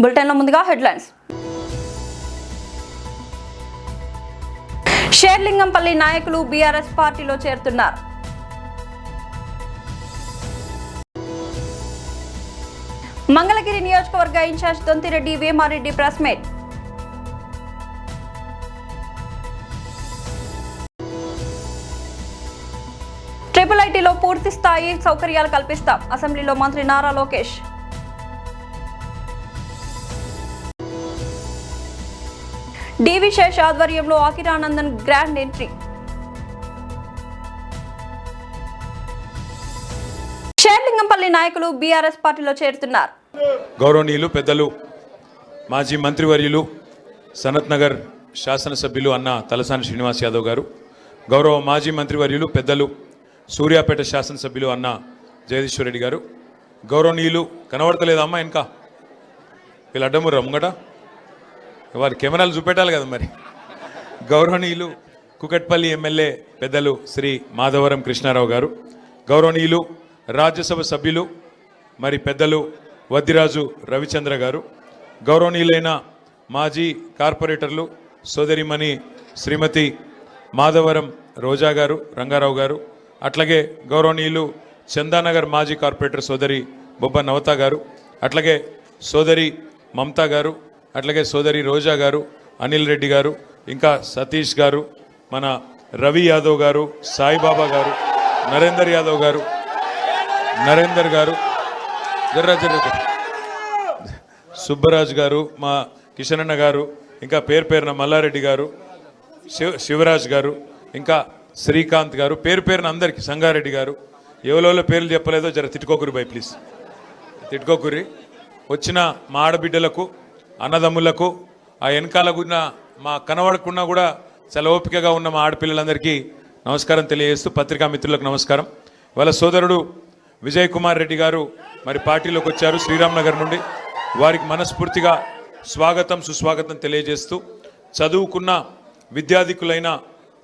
బులెటిన్లో ముందుగా హెడ్లైన్స్. షేర్లింగంపల్లి నాయకులు బీఆర్ఎస్ పార్టీలో చేరుతున్నారు. మంగళగిరి నియోజకవర్గ incharge Dontireddy Vemareddy press meet. Triple ఐటీలో పూర్తి స్థాయి సౌకర్యాలు కల్పిస్తాం. అసెంబ్లీలో మంత్రి నారా లోకేష్. డివి శేష్ ఆధ్వర్యంలో అఖిరానందన్ గ్రాండ్ ఎంట్రీ. షేర్లింగంపల్లి నాయకులు బీఆర్ఎస్ పార్టీలో చేరుతున్నారు. గౌరవనీయులు పెద్దలు మాజీ మంత్రివర్యులు సనత్ నగర్ శాసనసభ్యులు అన్న తలసాని శ్రీనివాస్ యాదవ్ గారు, గౌరవ మాజీ మంత్రివర్యులు పెద్దలు సూర్యాపేట శాసనసభ్యులు అన్న జగదీశ్వర్ రెడ్డి గారు, గౌరవనీయులు కనబడతలేదమ్మా ఇంకా వీళ్ళు అడ్డముర్రా ముంగట వారి కెమెరాలు చూపెట్టాలి కదా మరి, గౌరవనీయులు కుకట్పల్లి ఎమ్మెల్యే పెద్దలు శ్రీ మాధవరం కృష్ణారావు గారు, గౌరవనీయులు రాజ్యసభ సభ్యులు మరి పెద్దలు వద్దిరాజు రవిచంద్ర గారు, గౌరవనీయులైన మాజీ కార్పొరేటర్లు సోదరిమణి శ్రీమతి మాధవరం రోజా గారు, రంగారావు గారు, అట్లాగే గౌరవనీయులు చందానగర్ మాజీ కార్పొరేటర్ సోదరి బొబ్బ నవత గారు, అట్లాగే సోదరి మమతా గారు, అట్లాగే సోదరి రోజా గారు, అనిల్ రెడ్డి గారు, ఇంకా సతీష్ గారు, మన రవి యాదవ్ గారు, సాయిబాబా గారు, నరేందర్ యాదవ్ గారు, నరేందర్ గారు, సుబ్బరాజ్ గారు, మా కిషన్ అన్న గారు, ఇంకా పేరున మల్లారెడ్డి గారు, శివరాజ్ గారు, ఇంకా శ్రీకాంత్ గారు, పేరున అందరికీ, సంగారెడ్డి గారు, ఎవరెవరో పేర్లు చెప్పలేదో జర తిట్టుకోకురి బై ప్లీజ్, తిట్టుకోకురి. వచ్చిన మా ఆడబిడ్డలకు అన్నదమ్ములకు ఆ వెనకాలకున్న మా కనబడకున్నా కూడా చాలా ఓపికగా ఉన్న మా ఆడపిల్లలందరికీ నమస్కారం తెలియజేస్తూ పత్రికా మిత్రులకు నమస్కారం. వాళ్ళ సోదరుడు విజయ్ కుమార్ రెడ్డి గారు మరి పార్టీలోకి వచ్చారు శ్రీరామ్ నగర్ నుండి. వారికి మనస్ఫూర్తిగా స్వాగతం సుస్వాగతం తెలియజేస్తూ చదువుకున్న విద్యాధికులైన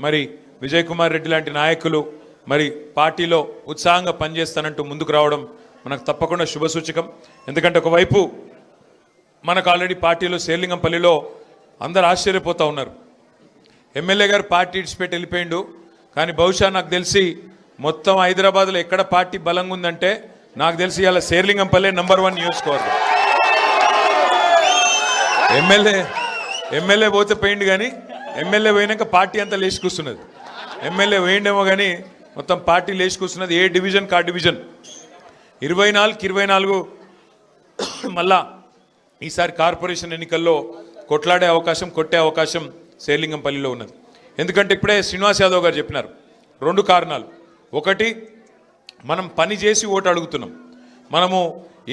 మరి విజయ్ కుమార్ రెడ్డి లాంటి నాయకులు మరి పార్టీలో ఉత్సాహంగా పనిచేస్తానంటూ ముందుకు రావడం మనకు తప్పకుండా శుభసూచకం. ఎందుకంటే ఒకవైపు మనకు ఆల్రెడీ పార్టీలో షేర్లింగంపల్లిలో అందరు ఆశ్చర్యపోతూ ఉన్నారు, ఎమ్మెల్యే గారు పార్టీ ఇడిచిపెట్టి వెళ్ళిపోయిండు, కానీ బహుశా నాకు తెలిసి మొత్తం హైదరాబాద్లో ఎక్కడ పార్టీ బలంగా ఉందంటే నాకు తెలిసి ఇలా షేర్లింగంపల్లి నంబర్ 1 నియోజకవర్గం. ఎమ్మెల్యే పోతే పోయిండు, కానీ ఎమ్మెల్యే పోయినాక పార్టీ అంతా లేచి కూర్చున్నది. ఎమ్మెల్యే పోయిండేమో కానీ మొత్తం పార్టీ లేచి కూర్చున్నది. ఏ డివిజన్ కా డివిజన్ 24కి 24 మళ్ళా ఈసారి కార్పొరేషన్ ఎన్నికల్లో కొట్లాడే అవకాశం, కొట్టే అవకాశం షేర్లింగంపల్లిలో ఉన్నది. ఎందుకంటే ఇప్పుడే శ్రీనివాస్ యాదవ్ గారు చెప్పినారు 2 కారణాలు. ఒకటి, మనం పని చేసి ఓటు అడుగుతున్నాం. మనము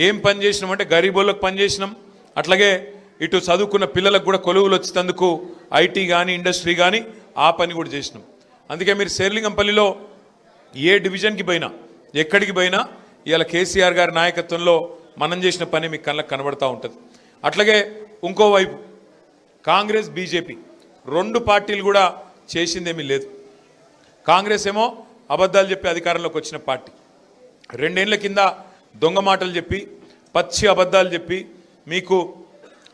ఏం పని చేసినామంటే గరీబోళ్ళకు పని చేసినాం, అట్లాగే ఇటు చదువుకున్న పిల్లలకు కూడా కొలువులు వచ్చేందుకు ఐటీ కానీ ఇండస్ట్రీ కానీ ఆ పని కూడా చేసినాం. అందుకే మీరు షేర్లింగంపల్లిలో ఏ డివిజన్కి పోయినా ఎక్కడికి పోయినా ఇవాళ కేసీఆర్ గారి నాయకత్వంలో మనం చేసిన పని మీకు కళ్ళకు కనబడతా ఉంటుంది. అట్లాగే ఇంకోవైపు కాంగ్రెస్ బీజేపీ 2 పార్టీలు కూడా చేసిందేమీ లేదు. కాంగ్రెస్ ఏమో అబద్ధాలు చెప్పి అధికారంలోకి వచ్చిన పార్టీ, 2 ఏళ్ల కింద దొంగ మాటలు చెప్పి పచ్చి అబద్ధాలు చెప్పి మీకు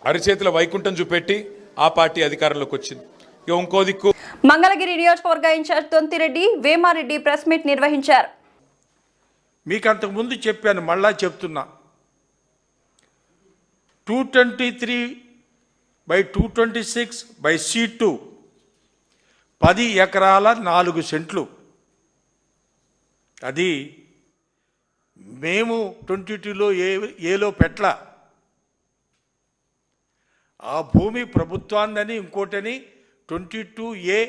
అరిచేతుల వైకుంఠం చూపెట్టి ఆ పార్టీ అధికారంలోకి వచ్చింది. ఇక ఇంకో దిక్కు మంగళగిరి నియోజకవర్గ incharge Dontireddy Vemareddy press meet నిర్వహించారు. మీకు అంతకుముందు చెప్పాను, మళ్ళా చెప్తున్నా, 223/226/C2 10 ఎకరాల 4 సెంట్లు. అది మేము 22లో ఏలో పెట్ల ఆ భూమి ప్రభుత్వాన్ని ఇంకోటని 22A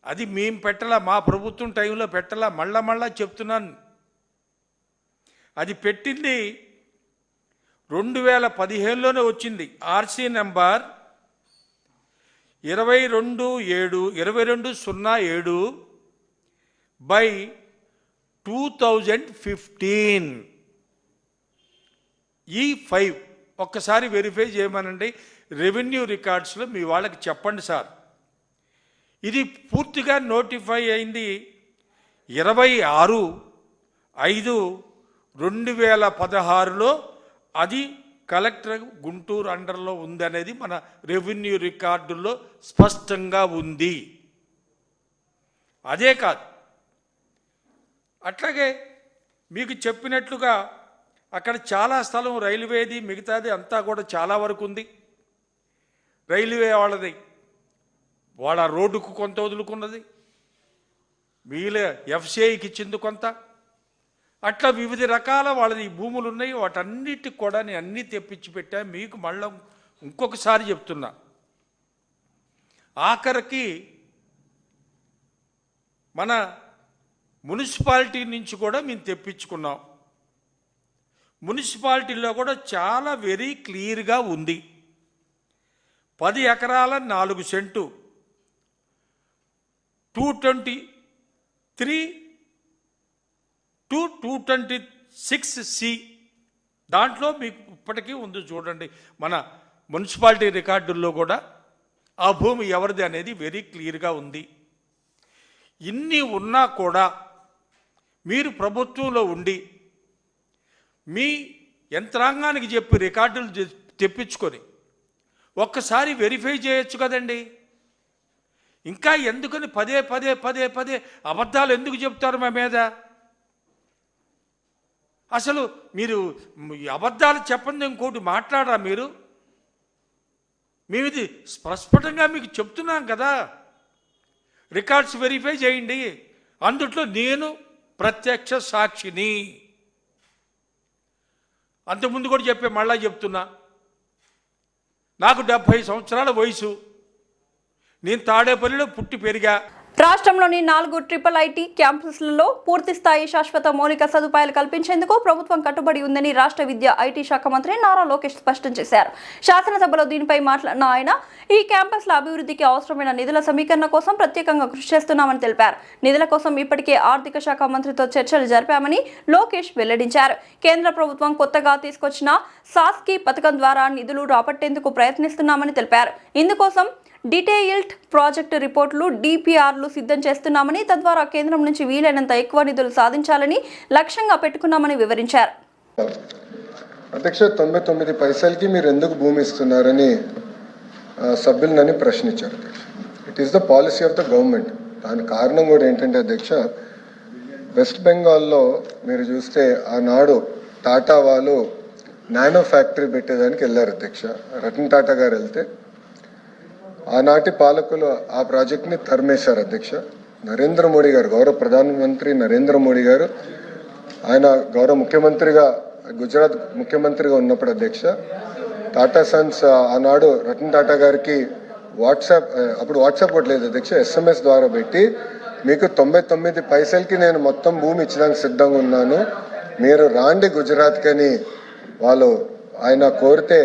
అది మేము పెట్టలా, మా ప్రభుత్వం టైంలో పెట్టలా. మళ్ళా చెప్తున్నాను, అది పెట్టింది 2015లోనే వచ్చింది. RC number 2207/2015 E5. ఒక్కసారి వెరిఫై చేయమనండి రెవెన్యూ రికార్డ్స్లో, మీ వాళ్ళకి చెప్పండి సార్. ఇది పూర్తిగా నోటిఫై అయింది 26/5/2016లో. అది కలెక్టర్ గుంటూరు అండర్లో ఉందనేది మన రెవెన్యూ రికార్డుల్లో స్పష్టంగా ఉంది. అదే కాదు, అట్లాగే మీకు చెప్పినట్లుగా అక్కడ చాలా స్థలం రైల్వేది, మిగతాది అంతా కూడా చాలా వరకు ఉంది. రైల్వే వాళ్ళది, వాళ్ళ రోడ్డుకు కొంత వదులుకున్నది, వీళ్ళ ఎఫ్సిఐకి ఇచ్చింది కొంత, అట్లా వివిధ రకాల వాళ్ళది భూములు ఉన్నాయి. వాటన్నిటికి కూడా నేను అన్నీ తెప్పించి పెట్టా. మీకు మళ్ళీ ఇంకొకసారి చెప్తున్నా, ఆఖరికి మన మున్సిపాలిటీ నుంచి కూడా మేము తెప్పించుకున్నాం. మున్సిపాలిటీలో కూడా చాలా వెరీ క్లియర్గా ఉంది. 10 ఎకరాల 4 సెంటు 223 to 226C దాంట్లో మీకు ఇప్పటికీ ఉంది. చూడండి, మన మున్సిపాలిటీ రికార్డుల్లో కూడా ఆ భూమి ఎవరిది అనేది వెరీ క్లియర్గా ఉంది. ఇన్ని ఉన్నా కూడా మీరు ప్రభుత్వంలో ఉండి మీ యంత్రాంగానికి చెప్పి రికార్డులు తెప్పించుకొని ఒక్కసారి వెరిఫై చేయొచ్చు కదండి. ఇంకా ఎందుకని పదే పదే పదే పదే అబద్ధాలు ఎందుకు చెప్తారు మా మీద? అసలు మీరు అబద్ధాలు చెప్పండి, ఇంకోటి మాట్లాడరా మీరు? మేము ఇది స్పష్టంగా మీకు చెప్తున్నాం కదా, రికార్డ్స్ వెరిఫై చేయండి. అందుట్లో నేను ప్రత్యక్ష సాక్షిని. అంతకుముందు కూడా చెప్పే, మళ్ళా చెప్తున్నా, నాకు 70 సంవత్సరాల వయసు, నేను తాడేపల్లిలో పుట్టి పెరిగా. రాష్ట్రంలోని 4 ట్రిపుల్ ఐటీ క్యాంపస్లలో పూర్తి స్థాయి శాశ్వత మౌలిక సదుపాయాలు కల్పించేందుకు ప్రభుత్వం కట్టుబడి ఉందని రాష్ట్ర విద్యా ఐటీ శాఖ మంత్రి నారా లోకేష్ స్పష్టం చేశారు. శాసనసభలో దీనిపై మాట్లాడిన ఆయన, ఈ క్యాంపస్ల అభివృద్ధికి అవసరమైన నిధుల సమీకరణ కోసం ప్రత్యేకంగా కృషి చేస్తున్నామని తెలిపారు. నిధుల కోసం ఇప్పటికే ఆర్థిక శాఖ మంత్రితో చర్చలు జరిపామని లోకేష్ వెల్లడించారు. కేంద్ర ప్రభుత్వం కొత్తగా తీసుకొచ్చిన సాస్కీ పథకం ద్వారా నిధులు రాబట్టేందుకు ప్రయత్నిస్తున్నామని తెలిపారు. ఇందుకోసం డీటెయిల్డ్ ప్రాజెక్టు రిపోర్టులు డిపిఆర్లు సిద్ధం చేస్తున్నామని, తద్వారా కేంద్రం నుంచి వీలైనంత ఎక్కువ నిధులు సాధించాలని లక్ష్యంగా పెట్టుకున్నామని వివరించారు. అధ్యక్ష, 99 పైసలకి మీరు ఎందుకు భూమి ఇస్తున్నారని సభ్యులు నన్ను ప్రశ్నించారు. It is the policy of the government. దాని కారణం కూడా ఏంటంటే అధ్యక్ష, వెస్ట్ బెంగాల్లో మీరు చూస్తే ఆనాడు టాటా వాళ్ళు నానో ఫ్యాక్టరీ పెట్టేదానికి వెళ్ళారు అధ్యక్ష. రతన్ టాటా గారు వెళ్తే ఆనాటి పాలకులు ఆ ప్రాజెక్ట్ని తరిమేశారు అధ్యక్ష. నరేంద్ర మోడీ గారు, గౌరవ ప్రధానమంత్రి నరేంద్ర మోడీ గారు, ఆయన గౌరవ ముఖ్యమంత్రిగా, గుజరాత్ ముఖ్యమంత్రిగా ఉన్నప్పుడు అధ్యక్ష, టాటా సన్స్ ఆనాడు రతన్ టాటా గారికి అప్పుడు వాట్సాప్ కూడా లేదు అధ్యక్ష, SMS ద్వారా పెట్టి, మీకు 99 పైసలకి నేను మొత్తం భూమి ఇచ్చడానికి సిద్ధంగా ఉన్నాను, మీరు రాండి గుజరాత్కి అని ఆయన కోరితే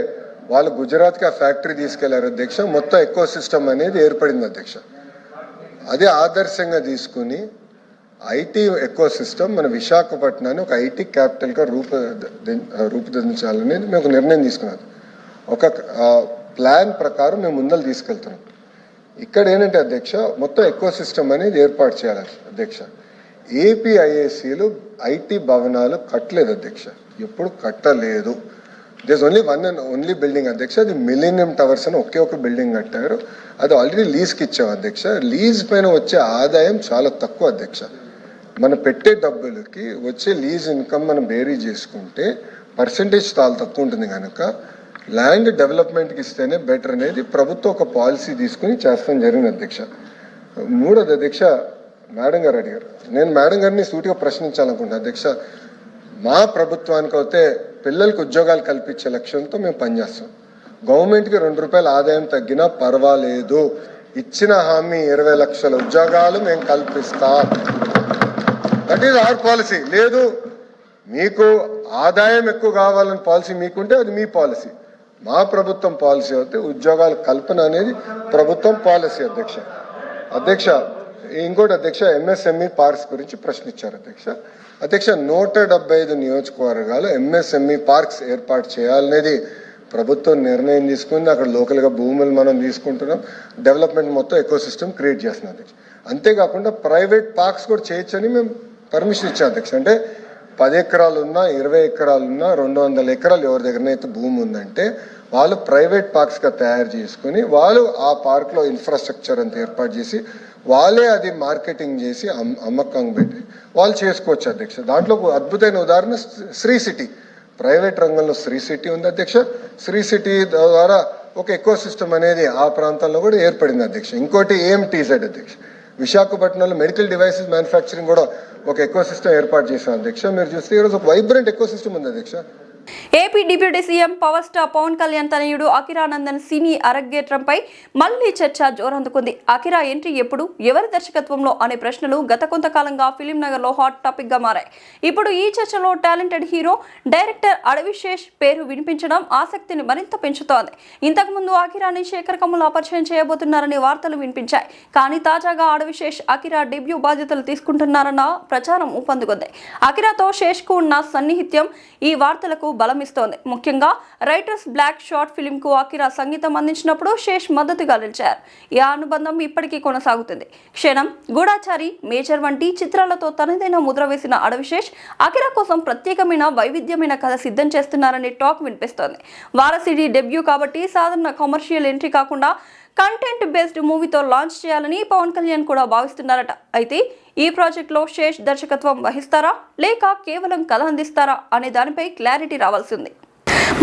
వాళ్ళు గుజరాత్కి ఆ ఫ్యాక్టరీ తీసుకెళ్లారు అధ్యక్ష. మొత్తం ఎకో సిస్టమ్ అనేది ఏర్పడింది అధ్యక్ష. అదే ఆదర్శంగా తీసుకుని ఐటీ ఎకో సిస్టమ్ మన విశాఖపట్నాన్ని ఒక ఐటీ క్యాపిటల్గా రూపుదిద్దించాలనేది మేము ఒక నిర్ణయం తీసుకున్నాం. ఒక ప్లాన్ ప్రకారం మేము ముందలు తీసుకెళ్తున్నాం. ఇక్కడ ఏంటంటే అధ్యక్ష, మొత్తం ఎకో సిస్టమ్ అనేది ఏర్పాటు చేయాలి అధ్యక్ష. ఏపీఐఏసీలు ఐటీ భవనాలు కట్టలేదు అధ్యక్ష, ఎప్పుడు కట్టలేదు. దిస్ ఓన్లీ బిల్డింగ్ అధ్యక్ష, అది మిలీనియం టవర్స్ అని ఒకే ఒక బిల్డింగ్ కట్టారు. అది ఆల్రెడీ లీజ్కి ఇచ్చాం అధ్యక్ష. లీజ్ పైన వచ్చే ఆదాయం చాలా తక్కువ అధ్యక్ష. మనం పెట్టే డబ్బులకి వచ్చే లీజ్ ఇన్కమ్ మనం బేరీ చేసుకుంటే పర్సంటేజ్ చాలా తక్కువ ఉంటుంది కనుక ల్యాండ్ డెవలప్మెంట్కి ఇస్తేనే బెటర్ అనేది ప్రభుత్వం ఒక పాలసీ తీసుకుని చేస్తాం జరిగింది అధ్యక్ష. మూడోది అధ్యక్ష, మేడం గారు అడిగారు, నేను మేడం గారిని సూటిగా ప్రశ్నించాలనుకుంటున్నాను అధ్యక్ష. మా ప్రభుత్వానికి అయితే పిల్లలకు ఉద్యోగాలు కల్పించే లక్ష్యంతో మేము పనిచేస్తాం. గవర్నమెంట్కి 2 రూపాయల ఆదాయం తగ్గినా పర్వాలేదు, ఇచ్చిన హామీ 20 లక్షల ఉద్యోగాలు మేము కల్పిస్తాం. That is our policy. లేదు మీకు ఆదాయం ఎక్కువ కావాలని పాలసీ మీకుంటే అది మీ పాలసీ. మా ప్రభుత్వం పాలసీ అయితే ఉద్యోగాల కల్పన అనేది ప్రభుత్వం పాలసీ అధ్యక్ష. ఇంకోటి అధ్యక్ష, MSME పార్క్స్ గురించి ప్రశ్నించారు అధ్యక్ష. 175 నియోజకవర్గాలు MSME పార్క్స్ ఏర్పాటు చేయాలనేది ప్రభుత్వం నిర్ణయం తీసుకుంది. అక్కడ లోకల్గా భూములు మనం తీసుకుంటున్నాం, డెవలప్మెంట్ మొత్తం ఎకో సిస్టమ్ క్రియేట్ చేస్తున్నాం అధ్యక్ష. అంతేకాకుండా ప్రైవేట్ పార్క్స్ కూడా చేయొచ్చని మేము పర్మిషన్ ఇచ్చాం అధ్యక్ష. అంటే 10 ఎకరాలున్నా 20 ఎకరాలున్నా 200 ఎకరాలు ఎవరి దగ్గరనైతే భూమి ఉందంటే వాళ్ళు ప్రైవేట్ పార్క్స్గా తయారు చేసుకుని వాళ్ళు ఆ పార్క్లో ఇన్ఫ్రాస్ట్రక్చర్ అంతా ఏర్పాటు చేసి వాళ్ళే అది మార్కెటింగ్ చేసి అమ్మకం పెట్టి వాళ్ళు చేసుకోవచ్చు అధ్యక్ష. దాంట్లో అద్భుతమైన ఉదాహరణ శ్రీ సిటీ, ప్రైవేట్ రంగంలో శ్రీ సిటీ ఉంది అధ్యక్ష. శ్రీ సిటీ ద్వారా ఒక ఎకో సిస్టమ్ అనేది ఆ ప్రాంతాల్లో కూడా ఏర్పడింది అధ్యక్ష. ఇంకోటి ఏఎంటీజెడ్ అధ్యక్ష, విశాఖపట్నంలో మెడికల్ డివైసెస్ మ్యానుఫ్యాక్చరింగ్ కూడా ఒక ఎకో సిస్టమ్ ఏర్పాటు చేశాం అధ్యక్ష. మీరు చూస్తే ఈరోజు ఒక వైబ్రెంట్ ఎకో సిస్టమ్ ఉంది అధ్యక్ష. AP deputy CM power star Pawan Kalyan తనయుడు అకిరానందన్ సినీ అరంగేట్రంపై మళ్లీ చర్చ జోరందుకుంది. అకిరా ఎంట్రీ ఎప్పుడు, ఎవరి దర్శకత్వంలో అనే ప్రశ్నలు గత కొంతకాలంగా ఫిలిం నగర్ లో హాట్ టాపిక్ గా మారాయి. ఇప్పుడు ఈ చర్చలో టాలెంటెడ్ హీరో డైరెక్టర్ అడవిశేష్ పేరు వినిపించడం ఆసక్తిని మరింత పెంచుతోంది. ఇంతకుముందు అకిరాని శేఖర్ కమ్ముల పరిచయం చేయబోతున్నారనే వార్తలు వినిపించాయి. కానీ తాజాగా అడవిశేష్ అకిరా డెబ్యూ బాధ్యతలు తీసుకుంటున్నారన్న ప్రచారం ఊపందుకుంది. అకిరాతో శేష్ కు ఉన్న సన్నిహిత్యం ఈ వార్తలకు బలమిస్తోంది. ముఖ్యంగా రైటర్స్ బ్లాక్ షార్ట్ ఫిల్మ్ కు అకిరా సంగీతం అందించినప్పుడు శేష్ మద్దతుగా నిలిచారు. ఈ అనుబంధం ఇప్పటికీ కొనసాగుతుంది. క్షణం, గూఢాచారి, మేజర్ వంటి చిత్రాలతో తనదైన ముద్ర వేసిన అడవిశేష్ అకిరా కోసం ప్రత్యేకమైన వైవిధ్యమైన కథ సిద్ధం చేస్తున్నారనే టాక్ వినిపిస్తోంది. వారసిటీ డెబ్యూ కాబట్టి సాధారణ కమర్షియల్ ఎంట్రీ కాకుండా కంటెంట్ బేస్డ్ మూవీతో లాంచ్ చేయాలని పవన్ కళ్యాణ్ కూడా భావిస్తున్నారట. అయితే ఈ ప్రాజెక్ట్లో శేష్ దర్శకత్వం వహిస్తారా లేక కేవలం కథ అందిస్తారా అనే దానిపై క్లారిటీ రావాల్సింది.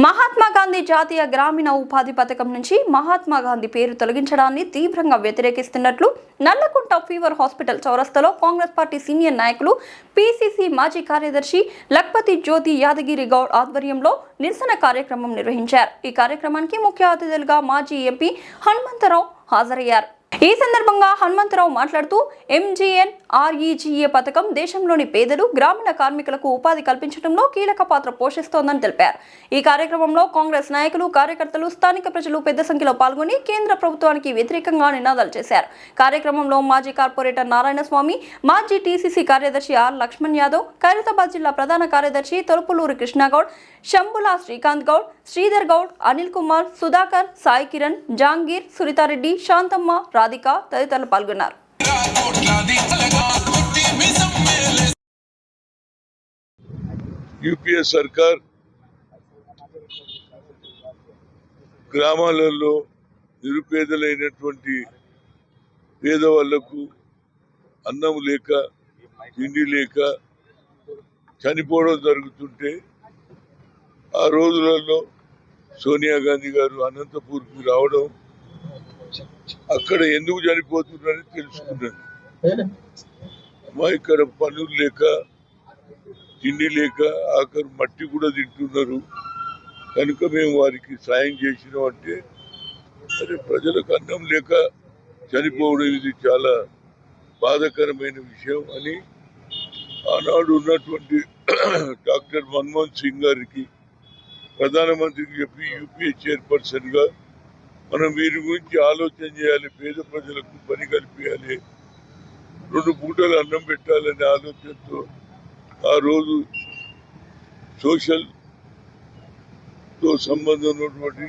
మహాత్మా గాంధీ జాతీయ గ్రామీణ ఉపాధి పథకం నుంచి మహాత్మా గాంధీ పేరు తొలగించడాన్ని తీవ్రంగా వ్యతిరేకిస్తున్నట్లు నల్లకుంట ఫీవర్ హాస్పిటల్ చౌరస్తాలో కాంగ్రెస్ పార్టీ సీనియర్ నాయకులు పీసీసీ మాజీ కార్యదర్శి లక్పతి జ్యోతి యాదగిరి గౌడ్ ఆధ్వర్యంలో నిరసన కార్యక్రమం నిర్వహించారు. ఈ కార్యక్రమానికి ముఖ్య అతిథులుగా మాజీ ఎంపీ హనుమంతరావు హాజరయ్యారు. ఈ సందర్భంగా హనుమంతరావు మాట్లాడుతూ ఎంజీఎన్ఆర్ఈజీఏ పథకం దేశంలోని పేదలు, గ్రామీణ కార్మికులకు ఉపాధి కల్పించడంలో కీలక పాత్ర పోషిస్తోందని తెలిపారు. ఈ కార్యక్రమంలో కాంగ్రెస్ నాయకులు, కార్యకర్తలు, స్థానిక ప్రజలు పెద్ద సంఖ్యలో పాల్గొని కేంద్ర ప్రభుత్వానికి వ్యతిరేకంగా నినాదాలు చేశారు. కార్యక్రమంలో మాజీ కార్పొరేటర్ నారాయణస్వామి, మాజీ టీసీసీ కార్యదర్శి ఆర్ లక్ష్మణ్ యాదవ్, ఖైరతాబాద్ జిల్లా ప్రధాన కార్యదర్శి తొలుపులూరి కృష్ణగౌడ్, శంభుల శ్రీకాంత్ గౌడ్, శ్రీధర్ గౌడ్, అనిల్ కుమార్, సుధాకర్, సాయి కిరణ్, జాంగీర్, సురితారెడ్డి, శాంతమ్మ, రాధిక తదితరులు పాల్గొన్నారు. యూపీఏ సర్కార్ గ్రామాలలో నిరుపేదలైనటువంటి పేదవాళ్లకు అన్నం లేక, తిండి లేక చనిపోవడం జరుగుతుంటే ఆ రోజులలో సోనియా గాంధీ గారు అనంతపూర్కి రావడం, అక్కడ ఎందుకు చనిపోతున్నారని తెలుసుకున్నాను. అమ్మా ఇక్కడ పనులు లేక, తిండి లేక, ఆఖరు మట్టి కూడా తింటున్నారు కనుక మేము వారికి సాయం చేసినాం అంటే, అరే ప్రజలకు అన్నం లేక చనిపోవడం ఇది చాలా బాధాకరమైన విషయం అని ఆనాడు ఉన్నటువంటి డాక్టర్ మన్మోహన్ సింగ్ గారికి, ప్రధానమంత్రికి చెప్పి యూపీఏ చైర్పర్సన్గా మనం వీరి గురించి ఆలోచన చేయాలి, పేద ప్రజలకు పని కల్పించాలి, 2 పూటలు అన్నం పెట్టాలనే ఆలోచనతో ఆ రోజు సోషల్తో సంబంధం ఉన్నటువంటి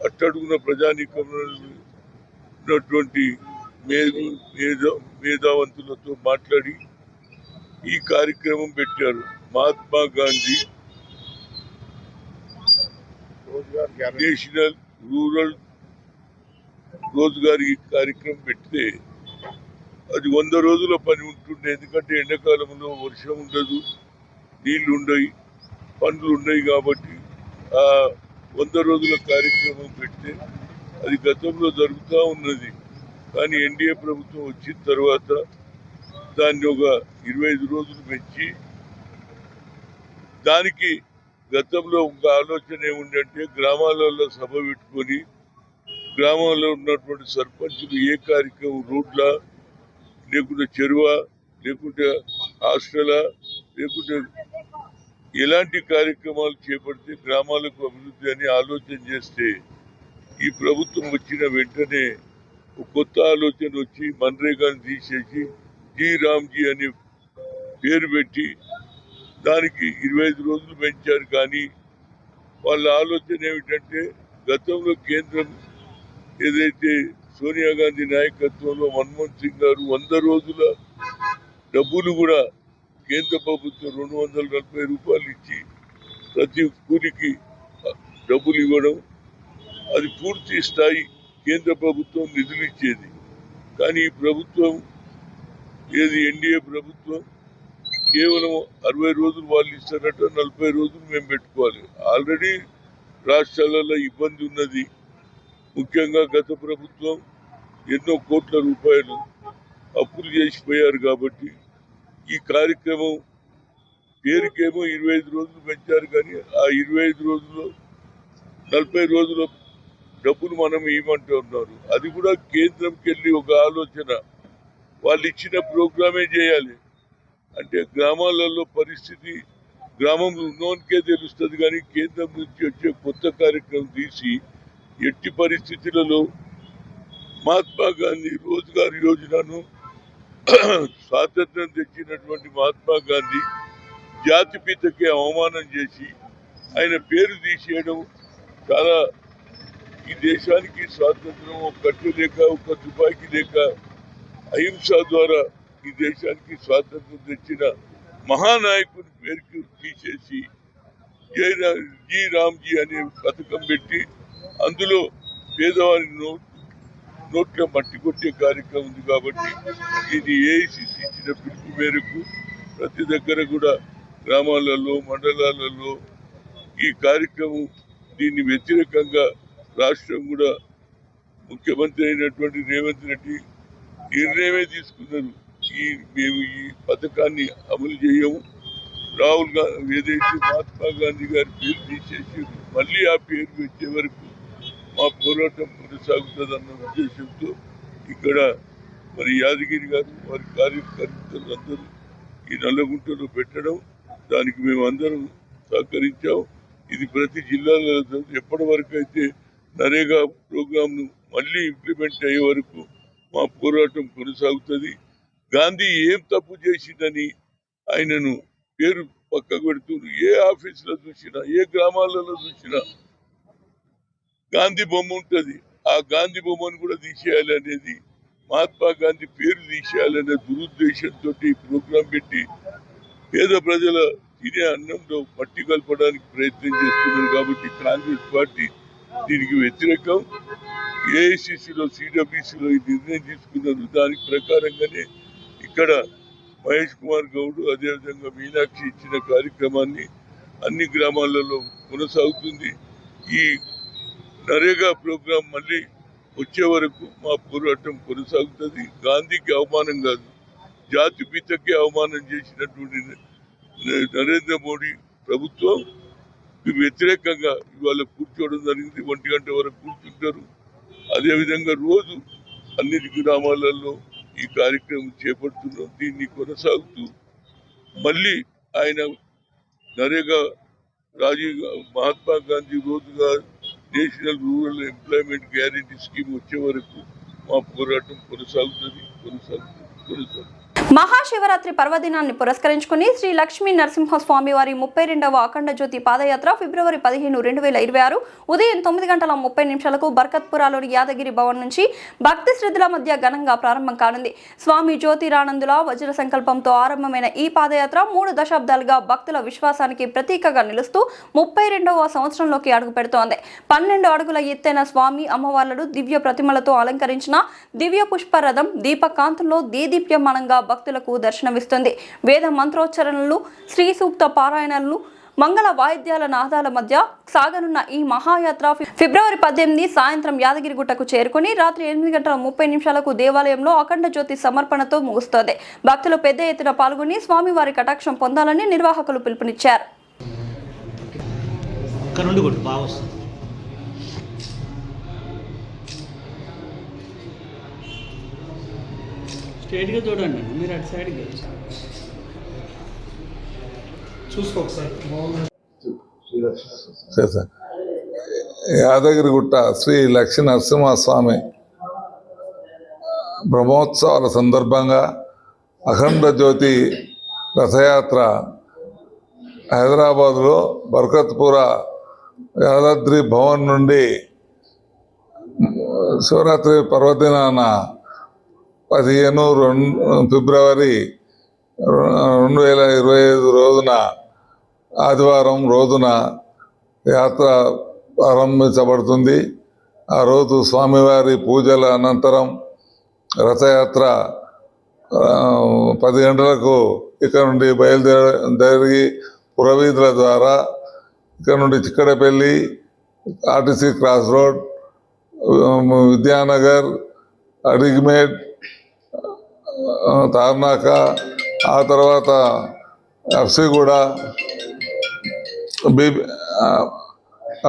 అట్టడుగున ప్రజానీకంలో ఉన్నటువంటి మేధావంతులతో మాట్లాడి ఈ కార్యక్రమం పెట్టారు. మహాత్మా గాంధీ నేషనల్ రూరల్ రోజ్గార్ కార్యక్రమం పెడితే అది 100 రోజుల పని ఉంటుండే. ఎందుకంటే ఎండాకాలంలో వర్షం ఉండదు, నీళ్లు ఉండవు, పండ్లు ఉండవు. కాబట్టి ఆ 100 రోజుల కార్యక్రమం పెడితే అది గతంలో జరుగుతూ ఉన్నది. కానీ ఎన్డీఏ ప్రభుత్వం వచ్చిన తర్వాత దాన్ని ఒక 25 రోజులు పెంచి, దానికి గతంలో ఒక ఆలోచన ఏముందంటే గ్రామాలలో సభ పెట్టుకొని గ్రామంలో ఉన్నటువంటి సర్పంచులు ఏ కార్యక్రమం, రోడ్ల లేకుంటే చెరువ లేకుంటే హాస్టలా లేకుంటే ఎలాంటి కార్యక్రమాలు చేపడితే గ్రామాలకు అభివృద్ధి అని ఆలోచన చేస్తే, ఈ ప్రభుత్వం వచ్చిన వెంటనే ఒక కొత్త ఆలోచన వచ్చి మన్రేగాని తీసేసి రామ్జీ అని పేరు పెట్టి దానికి 25 రోజులు పెంచారు. కానీ వాళ్ళ ఆలోచన ఏమిటంటే గతంలో కేంద్రం ఏదైతే సోనియా గాంధీ నాయకత్వంలో మన్మోహన్ సింగ్ గారు 100 రోజుల డబ్బులు కూడా కేంద్ర ప్రభుత్వం 240 రూపాయలు ఇచ్చి ప్రతి కూలికి డబ్బులు ఇవ్వడం, అది పూర్తి స్థాయి కేంద్ర ప్రభుత్వం నిధులు ఇచ్చేది. కానీ ఈ ప్రభుత్వం ఎన్డీఏ ప్రభుత్వం కేవలం 60 రోజులు వాళ్ళు ఇస్తారట, 40 రోజులు మేము పెట్టుకోవాలి. ఆల్రెడీ రాష్ట్రాలలో ఇబ్బంది ఉన్నది. ముఖ్యంగా గత ప్రభుత్వం ఎన్నో కోట్ల రూపాయలు అప్పులు చేసిపోయారు. కాబట్టి ఈ కార్యక్రమం పేరుకేమో 25 రోజులు పెంచారు, కానీ ఆ 25 రోజుల్లో 40 రోజుల డబ్బులు మనం ఇవ్వమంటూ ఉన్నారు. అది కూడా కేంద్రంకి వెళ్ళి ఒక ఆలోచన, వాళ్ళు ఇచ్చిన ప్రోగ్రామే చేయాలి. అంటే గ్రామాలలో పరిస్థితి గ్రామంలో ఉన్నోనికే తెలుస్తుంది, కానీ కేంద్రం నుంచి వచ్చే కొత్త కార్యక్రమం తీసి ఎట్టి పరిస్థితులలో మహాత్మా గాంధీ రోజ్గార్ యోజనను స్వాతంత్రం తెచ్చినటువంటి మహాత్మా గాంధీ జాతిపితకి అవమానం చేసి ఆయన పేరు తీసేయడం చాలా, ఈ దేశానికి స్వాతంత్రం ఒక కట్టు లేక ఒక తుపాకీ లేక అహింస ద్వారా ఈ దేశానికి స్వాతంత్రం తెచ్చిన మహానాయకుని పేరుకి తీసేసి జీ రామ్జీ అనే పథకం పెట్టి అందులో పేదవారి నోట్ల మట్టి కొట్టే కార్యక్రమం ఉంది. కాబట్టి ఇది ఏఐసిసి ఇచ్చిన పిలుపు మేరకు ప్రతి దగ్గర కూడా గ్రామాలలో మండలాలలో ఈ కార్యక్రమం దీన్ని వ్యతిరేకంగా రాష్ట్రం కూడా ముఖ్యమంత్రి అయినటువంటి రేవంత్ రెడ్డి నిర్ణయమే తీసుకున్నారు. మేము ఈ పథకాన్ని అమలు చేయము, రాహుల్ గాంధీ ఏదైతే మహాత్మా గాంధీ గారి పేరు తీసేసి మళ్ళీ ఆ పేరు వచ్చే వరకు మా పోరాటం కొనసాగుతుందన్న ఉద్దేశంతో ఇక్కడ మరి యాదగిరి గారు వారి కార్యకర్తలు అందరూ ఈ నల్లగుంటలో పెట్టడం, దానికి మేము అందరం సహకరించాం. ఇది ప్రతి జిల్లాలో ఎప్పటి వరకు అయితే నరేగా ప్రోగ్రాంను మళ్ళీ ఇంప్లిమెంట్ అయ్యే వరకు మా పోరాటం కొనసాగుతుంది. గాంధీ ఏం తప్పు చేసిందని ఆయనను పేరు పక్కకు పెడుతున్నారు. ఏ ఆఫీసులో చూసినా ఏ గ్రామాలలో చూసినా గాంధీ బొమ్మ ఉంటుంది. ఆ గాంధీ బొమ్మను కూడా తీసేయాలి అనేది, మహాత్మా గాంధీ పేరు తీసేయాలనే దురుద్దేశంతో ఈ ప్రోగ్రాం పెట్టి పేద ప్రజల తినే అన్నంలో మట్టి కలపడానికి ప్రయత్నం చేస్తున్నారు. కాబట్టి కాంగ్రెస్ పార్టీ దీనికి వ్యతిరేకం. ఏఐసిసిలో సిడబ్ల్యూసిలో ఈ నిర్ణయం తీసుకున్నారు. దానికి ప్రకారంగానే ఇక్కడ మహేష్ కుమార్ గౌడ్ అదేవిధంగా మీనాక్షి ఇచ్చిన కార్యక్రమాన్ని అన్ని గ్రామాలలో కొనసాగుతుంది. ఈ నరేగా ప్రోగ్రాం మళ్ళీ వచ్చే వరకు మా పోరాటం కొనసాగుతుంది. గాంధీకి అవమానం కాదు, జాతిపితకి అవమానం చేసినటువంటి నరేంద్ర మోడీ ప్రభుత్వం వ్యతిరేకంగా ఇవాళ కూర్చోవడం జరిగింది. 1 గంట వరకు కూర్చుంటారు. అదేవిధంగా రోజు అన్ని గ్రామాలలో ఈ కార్యక్రమం చేపడుతున్నాం. దీన్ని కొనసాగుతూ మళ్ళీ ఆయన NREGA Mahatma Gandhi Rozgar national rural employment guarantee scheme వచ్చే వరకు మా పోరాటం కొనసాగుతుంది. మహాశివరాత్రి పర్వదినాన్ని పురస్కరించుకుని శ్రీ లక్ష్మీ నరసింహస్వామి వారి 32వ అఖండ జ్యోతి పాదయాత్ర ఫిబ్రవరి 15, 2026 ఉదయం 9:30 బర్కత్పురాలోని యాదగిరి భవన్ నుంచి భక్తి శ్రద్ధల మధ్య ఘనంగా ప్రారంభం కానుంది. స్వామి జ్యోతిరానందుల వజ్ర సంకల్పంతో ఆరంభమైన ఈ పాదయాత్ర 3 దశాబ్దాలుగా భక్తుల విశ్వాసానికి ప్రతీకగా నిలుస్తూ 32వ సంవత్సరంలోకి అడుగు పెడుతోంది. 12 అడుగుల ఎత్తైన స్వామి అమ్మవార్లను దివ్య ప్రతిమలతో అలంకరించిన దివ్య పుష్పరథం దీపకాంతుల్లో దేదీప్యమానంగా భక్తులకు దర్శనమిస్తుంది. వేద మంత్రోచ్చరణలు, శ్రీ సూక్త పారాయణలు, మంగళ వాయిద్యాల నాదాల మధ్య సాగనున్న ఈ మహాయాత్ర ఫిబ్రవరి 18 సాయంత్రం యాదగిరిగుట్టకు చేరుకుని రాత్రి 8:30 దేవాలయంలో అఖండ జ్యోతి సమర్పణతో ముగుస్తోంది. భక్తులు పెద్ద ఎత్తున పాల్గొని స్వామివారి కటాక్షం పొందాలని నిర్వాహకులు పిలుపునిచ్చారు. స్ట్రైట్గా చూడండి, మీరు అటు సైడ్కి చూసుకోకసారి. యాదగిరిగుట్ట శ్రీ లక్ష్మీ నరసింహస్వామి బ్రహ్మోత్సవాల సందర్భంగా అఖండ జ్యోతి రథయాత్ర హైదరాబాదులో బర్కత్పుర యాదాద్రి భవన్ నుండి శివరాత్రి పర్వదినాన 15 ఫిబ్రవరి 2025 రోజున ఆదివారం రోజున యాత్ర ప్రారంభించబడుతుంది. ఆ రోజు స్వామివారి పూజల అనంతరం రథయాత్ర 10 గంటలకు ఇక్కడ నుండి బయలుదేరి పురవీధుల ద్వారా ఇక్కడ నుండి Chikkadpally, RTC cross road, Vidyanagar, Adikmet, Tarnaka, ఆ తర్వాత అఫ్సిగూడ,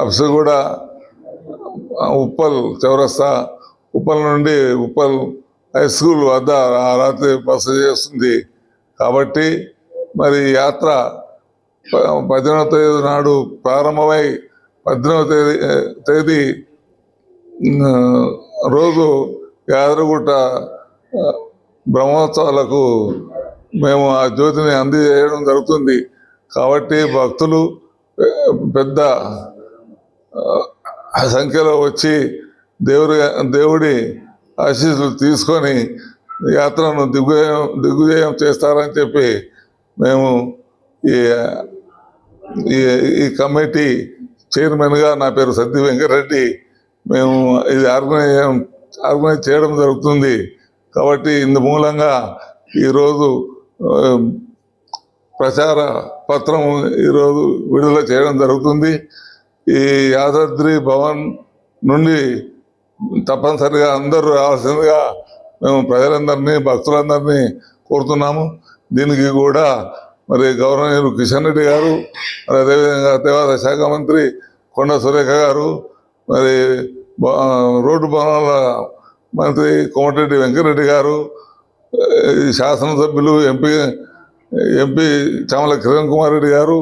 అఫ్సిగూడ, ఉప్పల్ చౌరస్తా, ఉప్పల్ నుండి ఉప్పల్ హై స్కూల్ వద్ద ఆ రాత్రి బస చేస్తుంది. కాబట్టి మరి యాత్ర 18వ తేదీ నాడు ప్రారంభమై 18వ తేదీ రోజు యాదగిరిగుట్ట బ్రహ్మోత్సవాలకు మేము ఆ జ్యోతిని అందజేయడం జరుగుతుంది. కాబట్టి భక్తులు పెద్ద సంఖ్యలో వచ్చి దేవుడి ఆశీస్సులు తీసుకొని యాత్రను దిగ్విజయం చేస్తారని చెప్పి మేము ఈ కమిటీ చైర్మన్గా, నా పేరు సద్ది వెంకటరెడ్డి, మేము ఇది ఆర్గనైజ్ చేయడం జరుగుతుంది. కాబట్టి ఇందు మూలంగా ఈరోజు ప్రచార పత్రం ఈరోజు విడుదల చేయడం జరుగుతుంది. ఈ యాదాద్రి భవన్ నుండి తప్పనిసరిగా అందరూ రావాల్సిందిగా మేము ప్రజలందరినీ, భక్తులందరినీ కోరుతున్నాము. దీనికి కూడా మరి గవర్నర్ కిషన్ రెడ్డి గారు, మరి అదేవిధంగా దేవాదాయ శాఖ మంత్రి కొండ సురేఖ గారు, మరి రోడ్డు భవనాల మంత్రి కోమటిరెడ్డి వెంకటరెడ్డి గారు, శాసనసభ్యులు ఎంపీ చామల కిరణ్ కుమార్ రెడ్డి గారు,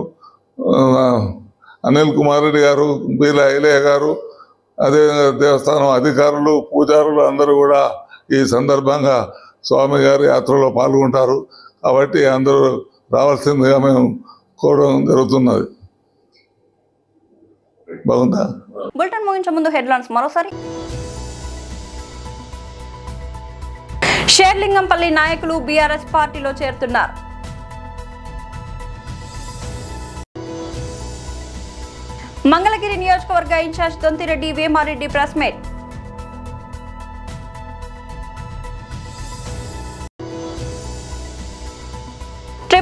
అనిల్ కుమార్ రెడ్డి గారు, బీల ఐలయ్య గారు, అదేవిధంగా దేవస్థానం అధికారులు, పూజారులు అందరూ కూడా ఈ సందర్భంగా స్వామి గారి యాత్రలో పాల్గొంటారు. కాబట్టి అందరూ రావాల్సిందిగా మేము కోరడం జరుగుతున్నది. బాగుందా? బులెటిన్ ముగించే ముందు హెడ్లైన్స్ మరోసారి. షేర్లింగంపల్లి నాయకులు బీఆర్ఎస్ పార్టీలో చేరుతున్నారు. మంగళగిరి నియోజకవర్గ incharge Dontireddy Vemareddy press meet.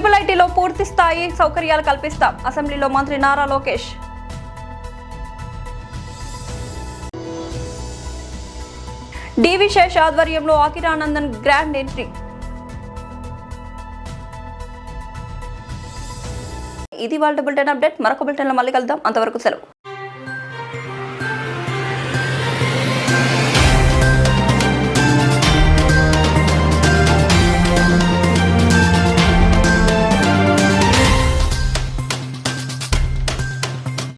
IIITలో పూర్తి స్థాయి సౌకర్యాలు కల్పిస్తాం, అసెంబ్లీలో మంత్రి నారా లోకేష్. డివి శేష్ ఆధ్వర్యంలో అఖిరానందన్ గ్రాండ్ ఎంట్రీ. ఇది వాళ్ళ బులెటిన్ అప్డేట్. మరొక బులెటిన్లో మళ్ళీ కలుద్దాం. అంతవరకు సెలవు.